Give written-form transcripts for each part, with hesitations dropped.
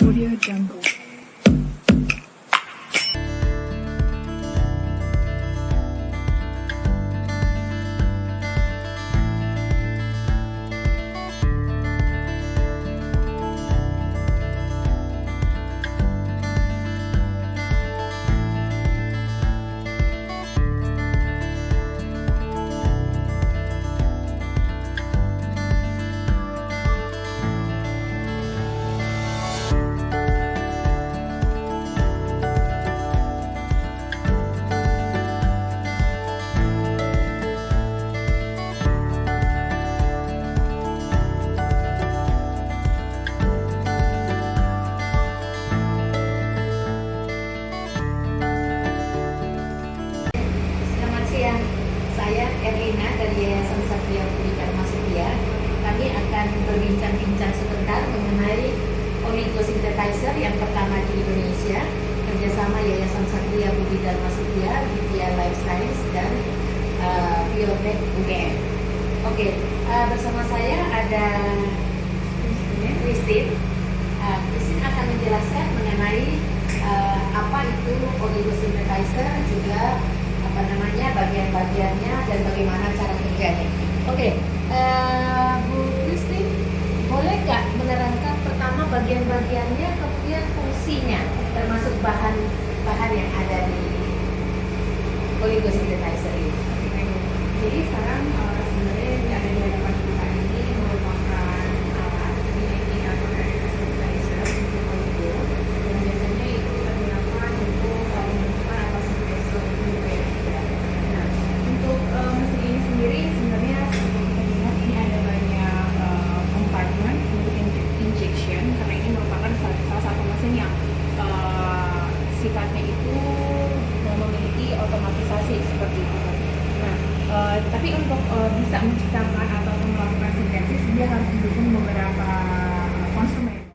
Audio Jungle. Selamat siang, saya Erlina dari Yayasan Satria Budi Dharma Setia. Kami akan berbincang-bincang sebentar mengenai oligosynthetizer yang pertama di Indonesia, kerjasama Yayasan Satria Budi Dharma Setia, Vidya Life Science, dan Biotech UGM. Oke, bersama saya ada Christine. Christine akan menjelaskan mengenai apa itu oligosynthetizer, juga bagian-bagiannya dan bagaimana cara kerjanya. Oke, Bu Christine, boleh nggak menerangkan pertama bagian-bagiannya, kemudian fungsinya, termasuk bahan-bahan yang ada di oligosynthetizer ini? Jadi sekarang sebenarnya yang ada di hadapan kita ini merupakan alat ini atau synthesizer untuk oligo, dan biasanya itu kita gunakan untuk pembentukan atau sintese nukleotida. Nah, untuk mesin ini sendiri sebenarnya seperti bisa dilihat ini ada banyak compartment untuk injection, karena ini merupakan salah satu mesin yang sifatnya itu memiliki otomatisasi seperti itu. Tapi untuk bisa menciptakan atau melakukan sintesis, dia harus mendukung beberapa konsumen.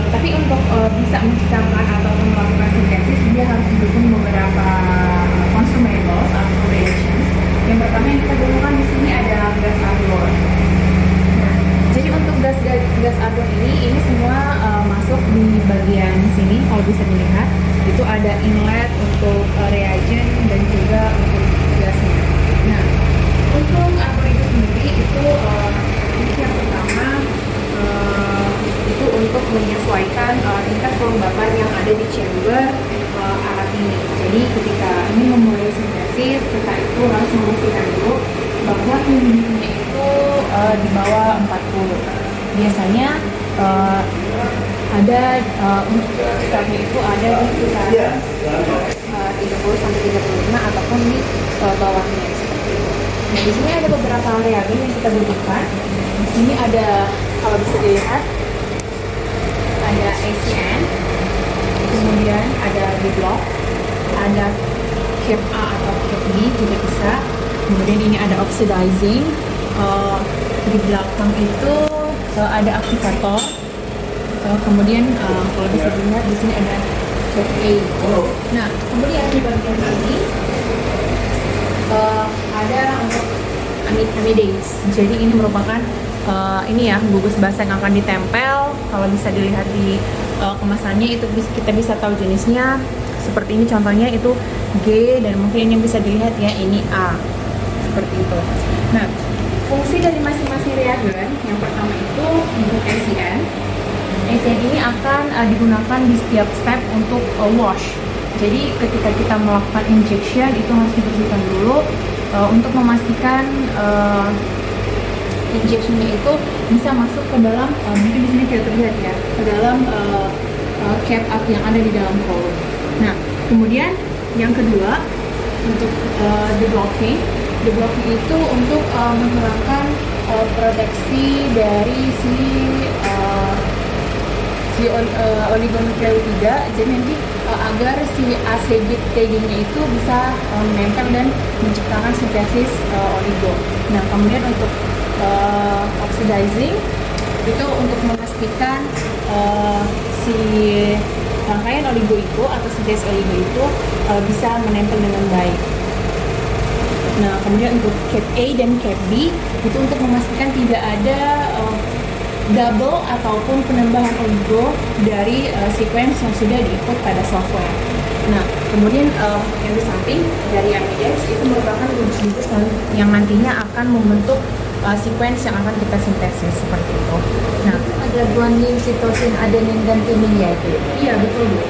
Tapi untuk bisa menciptakan atau melakukan sintesis, dia harus mendukung beberapa consumables atau reactions. Yang pertama yang kita gunakan di sini ada gas argon. Nah, jadi untuk gas argon ini semua masuk di bagian sini. Kalau bisa dilihat, itu ada inlet untuk reagent dan juga untuk gasnya. Nah, untuk argon itu sendiri itu fungsi yang pertama itu untuk menyesuaikan tingkat kelembapan yang ada di chamber alat ini. Jadi ketika ini memulai sintesis, kita itu harus memastikan dulu bahwa humidity-nya itu di bawah 40. Biasanya ada untuk stepnya itu ada di kisaran 30 sampai 35 ataupun di bawahnya seperti itu. Nah, di sini ada beberapa reagen yang kita butuhkan. Di sini ada, kalau bisa dilihat, ada ACN, kemudian ada D-block, ada cap A atau cap B juga bisa. Kemudian ini ada oxidizing. Di belakang itu ada aktivator. Kemudian kalau bisa dilihat di sini ada cap A. Nah, kemudian di bagian sini ada untuk amidase. Jadi ini merupakan ini ya, gugus basa yang akan ditempel. Kalau bisa dilihat di kemasannya itu kita bisa tahu jenisnya seperti ini contohnya itu G, dan mungkin ini bisa dilihat ya ini A, seperti itu. Nah, fungsi dari masing-masing reagen yang pertama itu untuk ACN. ACN ini akan digunakan di setiap step untuk wash. Jadi ketika kita melakukan injection itu harus dibersihkan dulu untuk memastikan injectionnya itu bisa masuk ke dalam, mungkin di sini tidak terlihat ya, ke dalam cap up yang ada di dalam kolom. Nah, kemudian yang kedua untuk deblocking itu untuk menghilangkan proteksi dari si oligonukleotida, jadi nanti agar si acid taggingnya itu bisa menempel dan menciptakan sintesis oligo. Nah, kemudian untuk oxidizing itu untuk memastikan si rangkaian oligo itu atau sintesis oligo itu bisa menempel dengan baik. Nah, kemudian untuk cap A dan cap B itu untuk memastikan tidak ada double ataupun penambahan oligo dari sequence yang sudah diinput pada software. Nah, kemudian yang di samping dari amidex itu merupakan gugus-gugus yang nantinya akan membentuk sequence yang akan kita sintesis seperti itu. Nah, Ada guanin, sitosin, adenin, dan timin ya itu. iya betul Bu.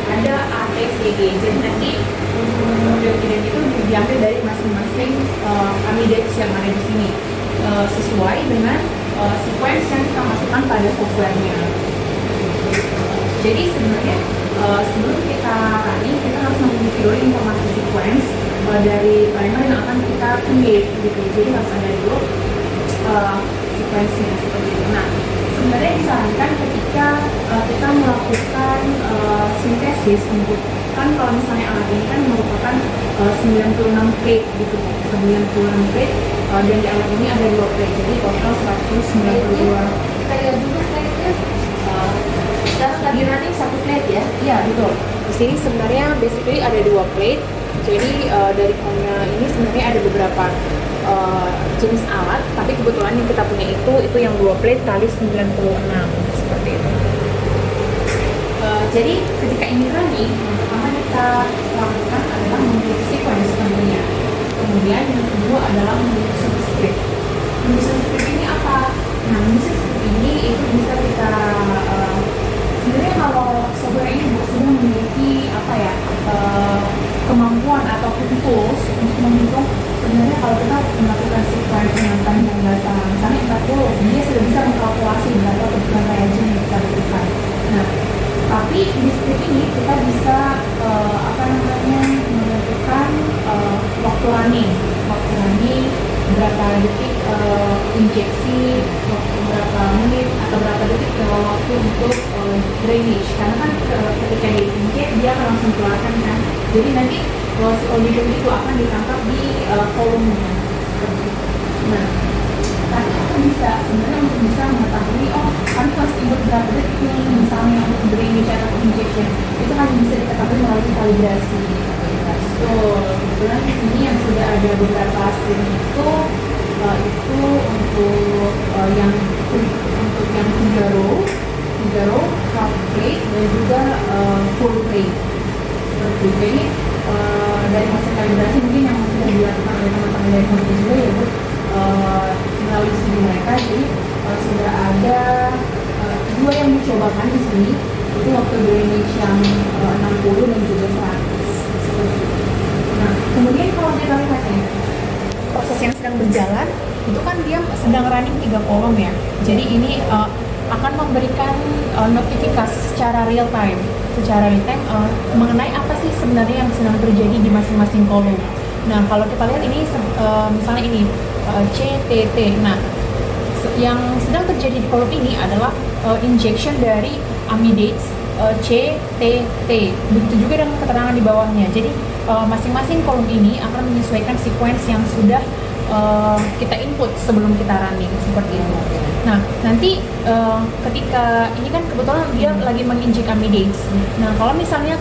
Ada A, T, C, G. Jadi nanti nukleotida itu diambil dari masing-masing amidex yang ada di sini sesuai dengan sequence yang kita masukkan pada softwarenya. Jadi sebenarnya sebelum kita running kita harus memiliki dulu informasi sequence dari primer yang akan kita create gitu. Jadi harus ada dulu sequence-nya seperti itu. Nah, sebenarnya disarankan ketika kita melakukan sintesis untuk, kan kalau misalnya alat ini kan merupakan 96 plate gitu, 96 plate dan di alat ini ada 2 plate, jadi total 192. Kayak dulu plate-nya sekarang lagi running 1 plate ya. Iya betul. Di sini sebenarnya basically ada 2 plate. Jadi dari punya ini sebenarnya ada beberapa jenis alat, tapi kebetulan yang kita punya itu yang 2 plate kali 96 seperti itu. Jadi ketika ini running, yang pertama kita lakukan adalah membuat sequence tentunya. Kemudian yang kedua adalah membuat subscript. Membuat subscript ini apa? Nah, membuat subscript ini itu bisa kita sebenarnya kalau software ini sudah memiliki apa ya kemampuan atau tools untuk menghitung sebenarnya kalau kita melakukan sequence dengan panjang data misalnya 40, dia sudah bisa mengkalkulasi berapa kebutuhan reagen yang kita butuhkan. Nah, tapi di script ini kita bisa menentukan waktu running berapa detik injeksi, berapa menit atau berapa detik waktu untuk drainage, karena kan ketika diinjek dia akan langsung keluarkan kan, jadi nanti si oligo itu akan ditangkap di kolomnya seperti itu. Nah, tapi kita bisa sebenarnya untuk bisa mengetahui kami harus input berapa detik nih misalnya untuk drainage atau injection, itu kan bisa diketahui melalui kalibrasi. Kebetulan di sini yang sudah ada beberapa string itu untuk yang 3 row, half plate dan juga full plate seperti itu. Jadi dari hasil kalibrasi mungkin yang sudah dilakukan oleh teman-teman dari komite juga ya Bu, melalui studi mereka, jadi sudah ada 2 yang dicobakan di sini, itu waktu drainage yang 60 dan juga 100 seperti itu. Nah, kemudian kalau kita lihat ya, proses yang sedang berjalan itu kan dia sedang running 3 kolom ya. Jadi ini akan memberikan notifikasi secara real time mengenai apa sih sebenarnya yang sedang terjadi di masing-masing kolom. Nah, kalau kita lihat ini misalnya ini C, T, T. Nah, yang sedang terjadi di kolom ini adalah injection dari amidates C, T, T. Begitu juga dengan keterangan di bawahnya. Jadi masing-masing kolom ini akan menyesuaikan sequence yang sudah kita input sebelum kita running seperti itu. Nah, nanti ketika ini kan kebetulan dia lagi menginjek amidates. Nah, kalau misalnya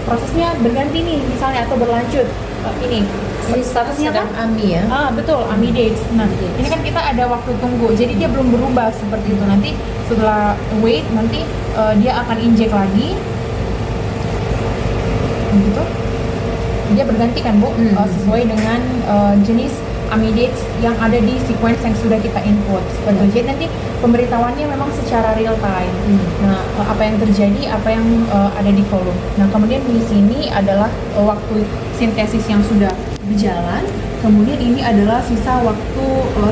prosesnya berganti nih misalnya atau berlanjut ini statusnya kan ami ya. Betul, amidates. Nah, ini kan kita ada waktu tunggu. Jadi dia belum berubah seperti itu. Nanti setelah wait nanti dia akan injek lagi. gitu. Dia berganti kan Bu, sesuai dengan jenis amidates yang ada di sequence yang sudah kita input. Jadi nanti pemberitahuannya memang secara real time. Nah, apa yang terjadi, apa yang ada di kolom. Nah, kemudian di sini adalah waktu sintesis yang sudah berjalan. Kemudian ini adalah sisa waktu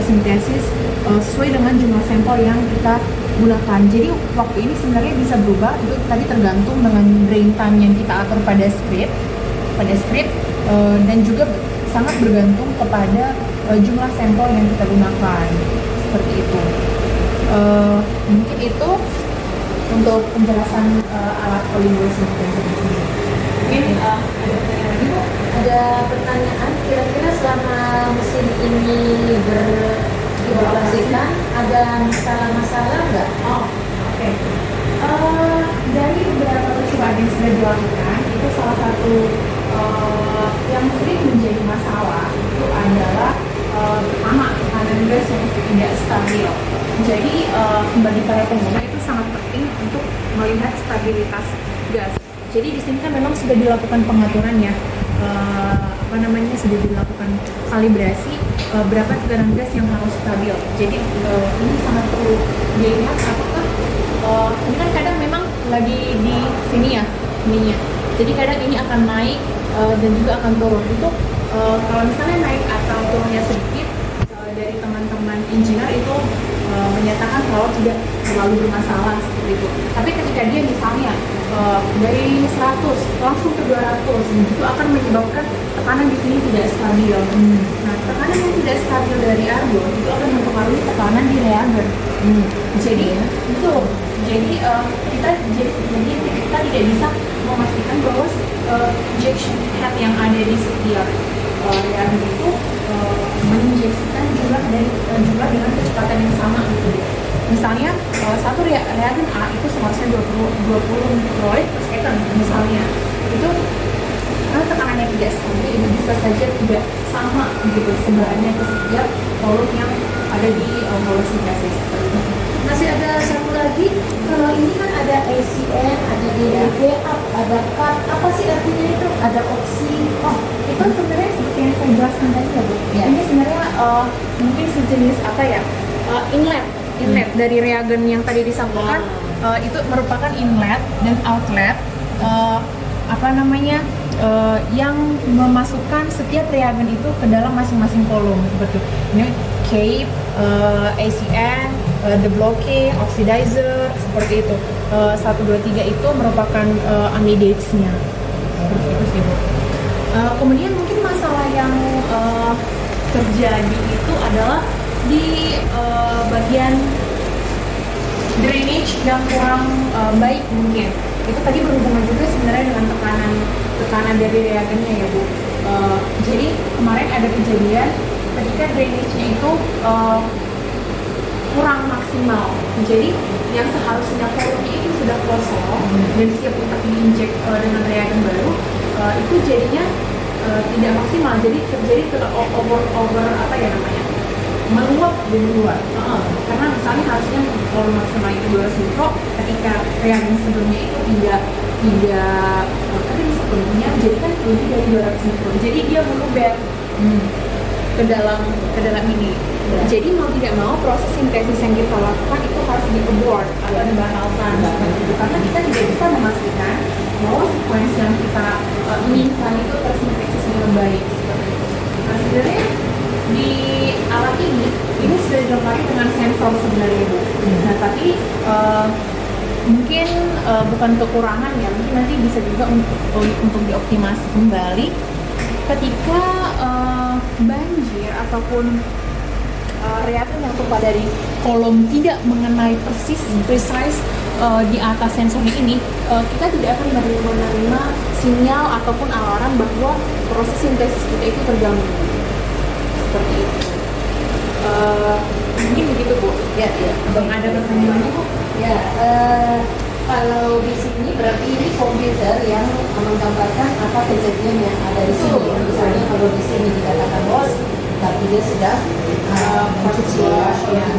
sintesis sesuai dengan jumlah sampel yang kita gunakan. Jadi waktu ini sebenarnya bisa berubah. Itu tadi tergantung dengan drain time yang kita atur pada script, dan juga sangat bergantung kepada jumlah sampel yang kita gunakan, seperti itu. Mungkin itu untuk penjelasan alat polymerase synthesis ini. Mungkin ada pertanyaan lagi Bu? Ada pertanyaan, kira-kira selama mesin ini dioperasikan ada masalah-masalah nggak? Oh, oke. Dari beberapa percobaan yang sudah dilakukan, itu salah satu yang sering menjadi masalah itu adalah pertama, tekanan gas yang tidak stabil. Jadi bagi para pengguna itu sangat penting untuk melihat stabilitas gas. Jadi di sini kan memang sudah dilakukan pengaturan ya, sudah dilakukan kalibrasi berapa tekanan gas yang harus stabil. Jadi ini sangat perlu dilihat apakah ini kan kadang memang lagi di sini ya ininya. Jadi kadang ini akan naik dan juga akan turun. Itu kalau misalnya naik atau turunnya sedikit, dari teman-teman engineer itu menyatakan kalau tidak terlalu bermasalah seperti itu. Tapi ketika dia misalnya dari 100 langsung ke 200, itu akan menyebabkan tekanan di sini tidak stabil. Nah, tekanan yang tidak stabil dari argon itu akan mempengaruhi tekanan di reagen. Jadi itu kita tidak bisa memastikan bahwa injection head yang ada di setiap reagen itu menginjeksikan jumlah dengan kecepatan yang sama gitu. Misalnya satu reagen A itu seharusnya 20 microliter per second misalnya. Itu karena tekanannya tidak stabil, itu bisa saja tidak sama gitu sebenarnya ke setiap kolom yang ada di kolom sintesis. Masih ada satu lagi, kalau ini kan ada ACN, ada DDV, ada CAT, apa sih artinya itu? Ada oksi. Oh, itu sebenarnya seperti yang saya jelaskan tadi ya Bu. Ya. Ini sebenarnya mungkin sejenis apa ya? Inlet dari reagen yang tadi disampaikan. Itu merupakan inlet dan outlet yang memasukkan setiap reagen itu ke dalam masing-masing kolom seperti ini. Cape, ACN, the blockade, oxidizer, seperti itu. 1, 2, 3 itu merupakan amidates-nya. Seperti itu sih Bu. Kemudian mungkin masalah yang terjadi itu adalah di bagian drainage yang kurang baik mungkin. Itu tadi berhubungan juga sebenarnya dengan tekanan dari reagennya ya Bu. Jadi kemarin ada kejadian ketika drainage-nya itu kurang maksimal. Jadi yang seharusnya kolomnya itu sudah kosong dan siap untuk diinjek dengan reagen baru, itu jadinya tidak maksimal. Jadi terjadi meluap di luar. Karena misalnya harusnya kalau maksimal itu 200 mikro, ketika reagen sebelumnya itu tidak sepenuhnya, jadi kan lebih dari 200 mikro. Jadi dia meluber ke dalam ini. Jadi mau tidak mau proses sintesis yang kita lakukan itu harus di-abort atau dibatalkan karena kita tidak bisa memastikan bahwa sequence yang kita inginkan itu tersintesis dengan baik. Nah, sebenarnya di alat ini sudah dilengkapi dengan sensor sebenarnya Bu. Nah, tapi mungkin bukan kekurangan ya, mungkin nanti bisa juga untuk dioptimasi kembali ketika banjir ataupun reagen yang keluar dari kolom tidak mengenai precise di atas sensornya ini, kita tidak akan menerima sinyal ataupun alarm bahwa proses sintesis kita itu terganggu. Seperti itu. Mungkin begitu Bu. Ya. Ada pertanyaan lagi Bu? Ya, kalau di sini berarti ini komputer yang menggambarkan apa kejadian yang ada di sini. Misalnya kalau di sini dikatakan loss, tapi dia sedang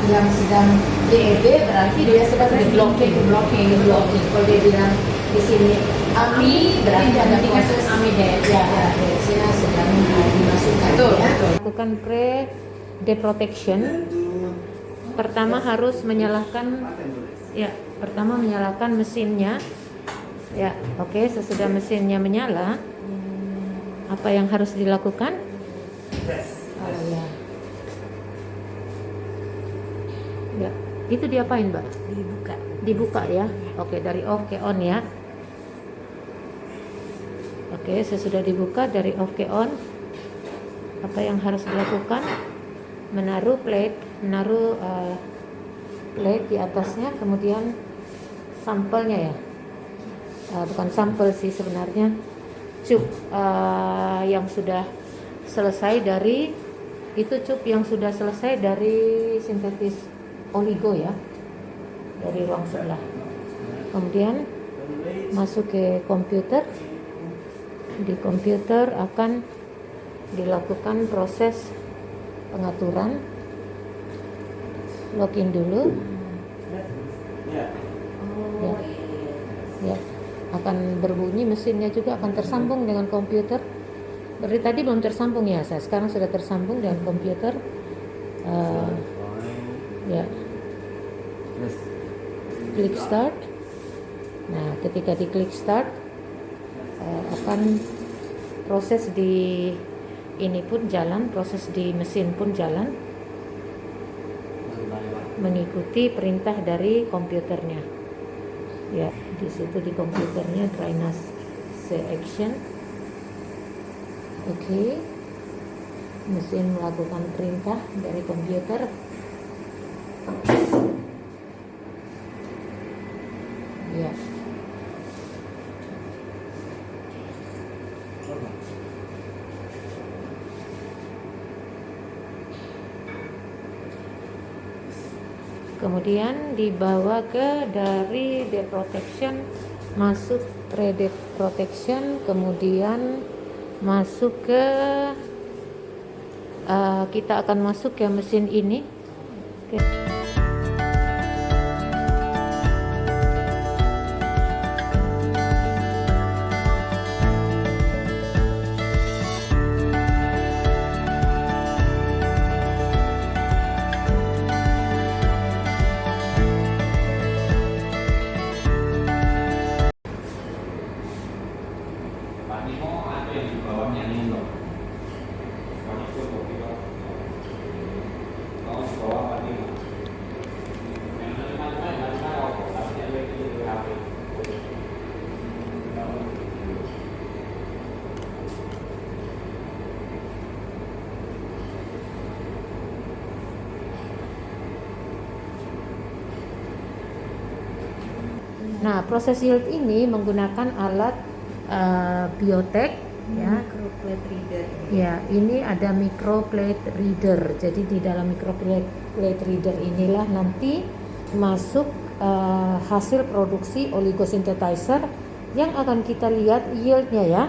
yang sedang DEB berarti dia sedang di blocking. Kalau dia bilang di sini AMI berarti ada proses amide. ya, prosesnya sedang dimasukkan Betul, ya. betul. Lakukan pre-deprotection. Pertama harus menyalakan mesinnya. Ya, oke, sesudah mesinnya menyala, apa yang harus dilakukan? Oh ya, Ya, itu diapain, Mbak? dibuka. Dibuka ya. Oke, dari off ke on ya. Oke, sesudah dibuka dari off ke on, apa yang harus dilakukan? Menaruh plate di atasnya, kemudian sampelnya ya. Bukan sampel sih sebenarnya, cup yang sudah selesai dari sintetis oligo ya, dari ruang sebelah. Kemudian masuk ke komputer. Di komputer akan dilakukan proses pengaturan. Login dulu. Oh, Ya, akan berbunyi, mesinnya juga akan tersambung dengan komputer. Dari tadi belum tersambung ya, saya sekarang sudah tersambung dengan komputer. Ya, klik start. Nah, ketika diklik start, akan proses di ini pun jalan, proses di mesin pun jalan, mengikuti perintah dari komputernya. Ya, di situ di komputernya dryness action. Oke. Mesin melakukan perintah dari komputer. Ya. Kemudian dibawa ke dari deprotection, masuk pre-deprotection, kemudian masuk ke kita akan masuk ke mesin ini. Pak Nino ada yang di bawahnya Nino. Pak Nino kopi Pak. Kalau di bawah Pak Nino. Yang macam-macam rokok, tapi yang lebih itu HP. Nah, proses yield ini menggunakan alat biotek ya. microplate reader. Ya, ini ada microplate reader. Jadi di dalam microplate reader inilah nanti masuk hasil produksi oligosynthesizer yang akan kita lihat yieldnya ya.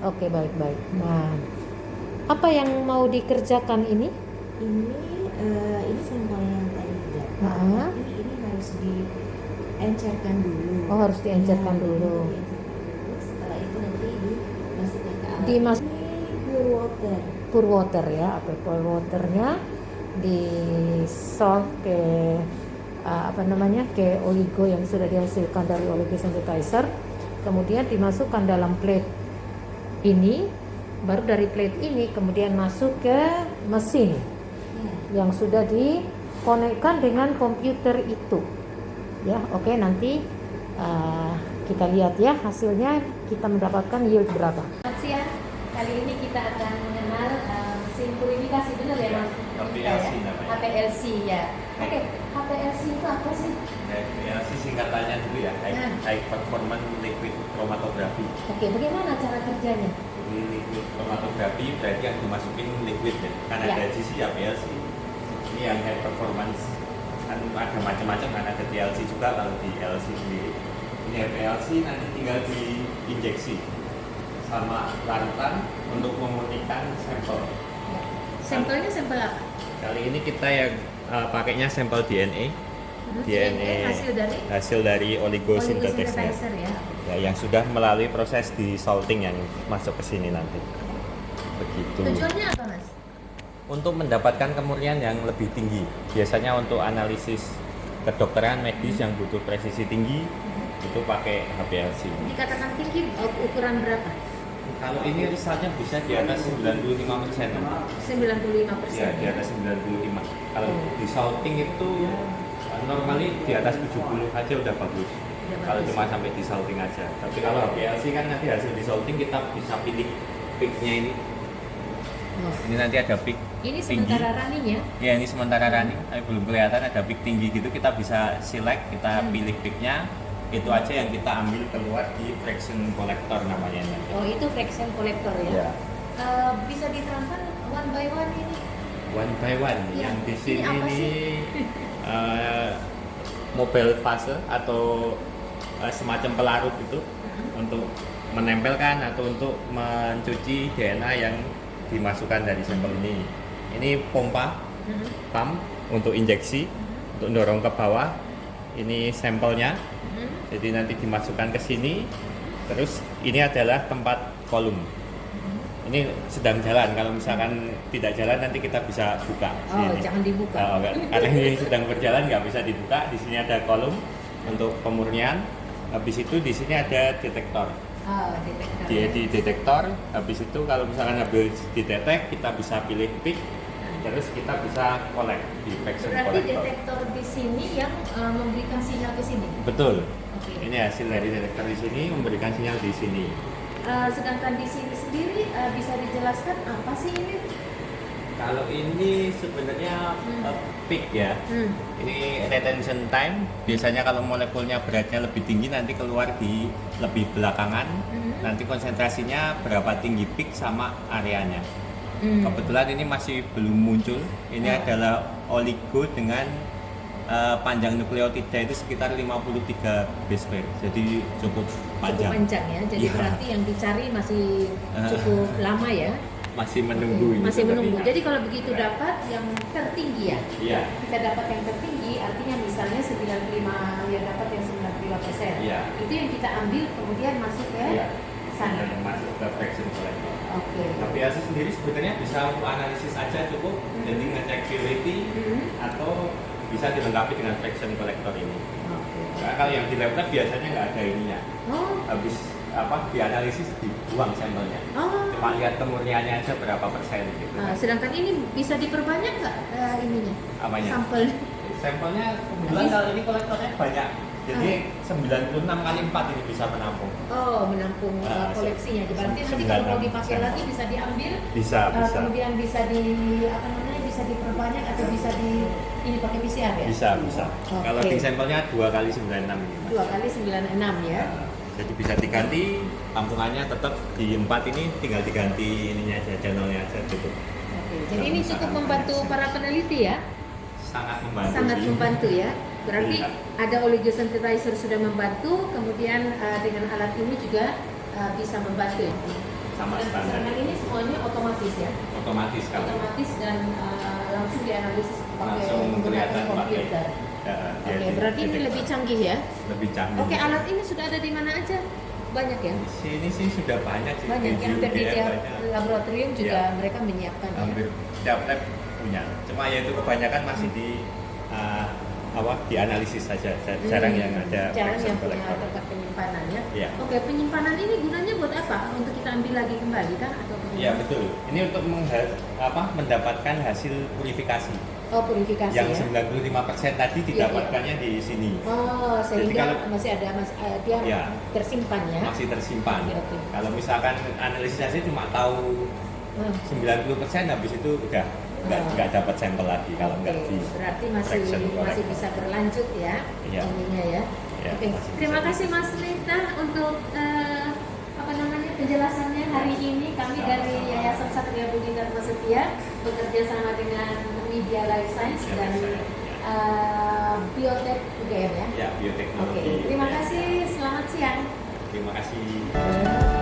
Oke, baik-baik. Nah, apa yang mau dikerjakan ini? Ini sampel yang tadi dapat. Ah. Tapi ini harus diencerkan dulu. Oh, harus diencerkan dulu. Setelah itu nanti dimasukkan ke alat. Dimas- Ini pure water. Pure water ya, pure waternya di solve ke ke oligo yang sudah dihasilkan dari oligosynthesizer, kemudian dimasukkan dalam plate ini, baru dari plate ini kemudian masuk ke mesin yang sudah dikonekkan dengan komputer itu ya. Oke, nanti kita lihat ya hasilnya, kita mendapatkan yield berapa. Selamat siang. Kali ini kita akan mengenal mesin purifikasi, benar ya Mas? HPLC namanya. HPLC ya. Oke, HPLC itu apa sih? HPLC singkatannya dulu ya, High Performance Liquid Chromatography. Oke, bagaimana cara kerjanya? Ini liquid chromatography berarti yang dimasukin liquid ya. Kan Ya. ada GC HPLC. Ini yang high performance, kan ada macam-macam, kan ada TLC juga, kalau di LC sendiri. Ini HPLC nanti tinggal diinjeksi sama larutan untuk memurnikan sampel. Sampelnya sampel apa? Kali ini kita yang pakainya sampel DNA. DNA hasil dari oligosintetisnya. oligosynthesizer ya. Ya, yang sudah melalui proses di salting yang masuk ke sini nanti. Begitu. Tujuannya apa, Mas? Untuk mendapatkan kemurnian yang lebih tinggi. Biasanya untuk analisis kedokteran medis yang butuh presisi tinggi itu pakai HPLC. Dikatakan tinggi ukuran berapa? Kalau ini resultnya bisa di atas 95%. 95%. Ya, di atas 95. Kalau di salting itu normally di atas 70 aja udah bagus. Kalau cuma sampai di salting aja. Tapi kalau HPLC kan nanti hasil di salting kita bisa pilih peaknya ini. Oh. Ini nanti ada peak Ini tinggi. sementara running ya? Ya ini sementara running, tapi belum kelihatan ada peak tinggi gitu. Kita bisa select, kita pilih peaknya. Itu aja yang kita ambil keluar di fraction collector namanya nanti. Oh, itu fraction collector ya? Ya. Bisa diterangkan one by one ini? One by one. Ya, Yang di ini sini apa ini sih? mobile fase atau semacam pelarut itu untuk menempelkan atau untuk mencuci DNA yang dimasukkan dari sampel ini. Ini pompa, pump untuk injeksi, untuk dorong ke bawah. Ini sampelnya. Jadi nanti dimasukkan ke sini. Terus ini adalah tempat kolom. Ini sedang jalan. Kalau misalkan tidak jalan nanti kita bisa buka. Oh, Sini. jangan dibuka. Karena ini sedang berjalan nggak bisa dibuka. Di sini ada kolom untuk pemurnian. Habis itu di sini ada detektor. Oh, detektor. Dia di detektor. Habis itu kalau misalkan habis didetek kita bisa pilih peak. Terus kita bisa collect di fraction Berarti collector. detektor di sini yang memberikan sinyal ke sini. Betul. Oke. Ini hasil dari detektor di sini memberikan sinyal di sini. Sedangkan di sini sendiri bisa dijelaskan apa sih ini? Kalau ini sebenarnya peak ya. Ini retention time. Biasanya kalau molekulnya beratnya lebih tinggi nanti keluar di lebih belakangan. Nanti konsentrasinya berapa tinggi peak sama areanya. Kebetulan ini masih belum muncul. Ini adalah oligo dengan panjang nukleotida itu sekitar 53 base pair. Jadi cukup panjang. Cukup panjang ya. Jadi Iya. berarti yang dicari masih cukup lama ya. Masih menunggu ini. Masih menunggu. sepertinya. Jadi kalau begitu dapat yang tertinggi ya. Iya. Kita dapat yang tertinggi artinya misalnya 95 yang dapat yang 95%. Iya. Itu yang kita ambil kemudian masuk ke Iya. sana. Yang masuk ke fraction collector. Oke. HPLC sendiri sebenarnya bisa untuk analisis aja cukup. Jadi ngecek purity atau bisa dilengkapi dengan fraction collector ini. Oke. Karena kalau yang di lab biasanya nggak ada ininya. Oh. Habis dianalisis dibuang sampelnya. Oh. Cuma lihat kemurniannya aja berapa persen gitu. Sedangkan ini bisa diperbanyak nggak ininya? Apanya? Sampel. Sampelnya kebetulan kalau ini kolektornya banyak. Jadi 96 kali 4 ini bisa menampung. Oh, menampung koleksinya. Berarti nanti kalau mau dipakai lagi bisa diambil. Bisa. Kemudian bisa bisa diperbanyak atau bisa ini pakai PCR ya? Bisa. Oke. Kalau di sampelnya 2 kali 96 ini. 2 kali 96 ya. Jadi bisa diganti, tampungannya tetap di 4 ini tinggal diganti ininya aja, channelnya aja gitu. Oke. Jadi ini cukup membantu para peneliti ya? Sangat membantu. Sangat membantu ya. Berarti Iya. ada oligosynthesizer sudah membantu, kemudian dengan alat ini juga bisa membantu. Sama Dan standar. sedangkan ini semuanya otomatis ya? Otomatis kalau Otomatis dan langsung dianalisis pakai langsung menggunakan kelihatan komputer. dia Oke, di berarti ini detektor. lebih canggih ya? Lebih canggih. Oke, alat ini sudah ada di mana aja? Banyak ya? Di sini sih sudah banyak sih. Banyak, yang hampir di UGM tiap banyak. laboratorium juga Iya. mereka menyiapkan ya? Hampir tiap lab punya. Cuma ya itu kebanyakan masih di dianalisis saja. Jarang yang ada Jarang fraction yang punya collector. tempat penyimpanan ya? Iya. Oke, penyimpanan ini gunanya buat apa? Untuk kita ambil lagi kembali kan? Atau Iya betul. Ini untuk mendapatkan hasil purifikasi. Oh, purifikasi Yang ya? 95% tadi didapatkannya di sini. Oh, sehingga kalau- masih ada dia Iya. tersimpan ya? Masih tersimpan. Oke. Kalau misalkan analisis hasil cuma tahu 90%, habis itu udah nggak dapat sampel lagi kalau Oke, nggak di berarti fraction masih collector. bisa berlanjut ya Iya. ininya ya. Iya, Oke, masih terima bisa. kasih Mas Miftah untuk penjelasannya hari ini. Kami dari Yayasan Satria Budi Dharma Setia bekerja sama dengan Media Life Science Ya, dan saya. Biotek UGM ya. Ya, Oke, bioteknologi. terima Ya. kasih. Selamat siang. Terima kasih.